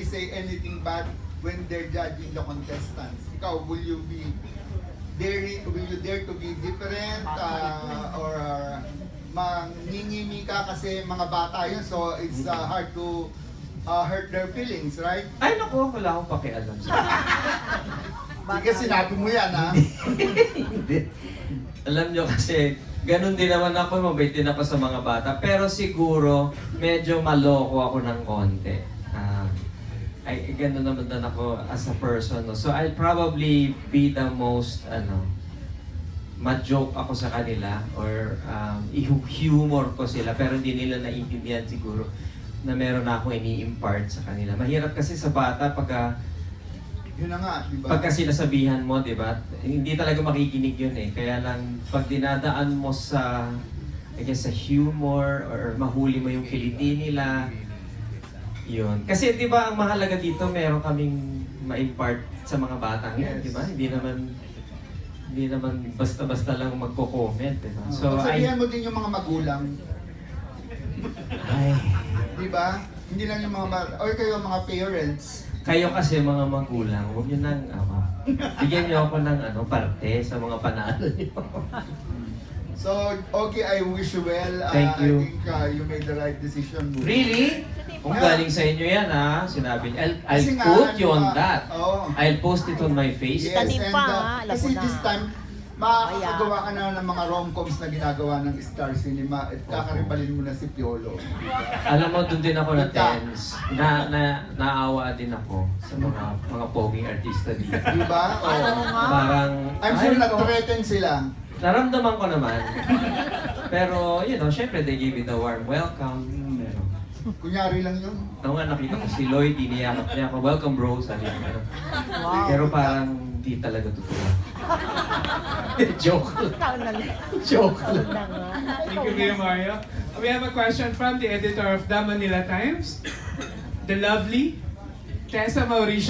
say anything bad when they're judging the contestants? Ikaw, will you dare to be different or mangingimi ka kasi mga bata yun, so it's hard to hurt their feelings, right? Ay naku, wala akong pakialam sa Sige, sinabi mo yan, ha? Hindi. Alam nyo kasi, ganun din naman ako, mabait din ako sa mga bata. Pero siguro, medyo maloko ako ng konti. Ay, ganun naman din ako as a person. No? So I'll probably be the most, ma-joke ako sa kanila or i-humor ko sila pero hindi nila naiintindihan siguro na meron na akong ini-impart sa kanila. Mahirap kasi sa bata Yun na nga, di ba? pagka sinasabihan mo, di ba? Hindi talaga makikinig yun eh. Kaya lang, pag dinadaan mo sa, I guess, sa humor or mahuli mo yung kiliti nila, yun. Kasi di ba, ang mahalaga dito, meron kaming ma-impart sa mga batang yan, di ba? Hindi naman basta-basta lang magko-comment, di ba? So, sabihan mo din yung mga magulang. Ay, Di ba? Hindi lang yung mga or kayo mga parents. kayo kasi mga magulang, huwag nyo nang, bigyan nyo ako ng parte sa mga panalo nyo. So, okay, I wish you well. Thank you. I think you made the right decision. Really? Kung galing sa inyo yan sinabi niya, I'll Kasi nga, put you on that. Oh. I'll post it on my face. Yes, Tanim and, pa, alam kasi mo na. this time, makakagawa ka na ng mga rom-coms na ginagawa ng Star Cinema at kakaribalin mo na si Piolo. Alam mo, doon din ako na-tense. Naawa din ako sa mga poging artista dito. Di ba? Ano Oh. nga? Parang, I'm sure ay, na-threaten sila. naramdaman ko naman. Pero, syempre, they gave me the warm welcome. Pero, Kunyari lang yun. ako nga nakita ko si Lloyd, iniyakap niya ako, welcome bro, sabi niya. Wow. Pero parang, hindi talaga totoo. Joke lang. Ikaw na lang. Joke lang. Na nga. Thank you, Kuya Mario. We have a question from the editor of The Manila Times, the lovely Tessa Mauricio.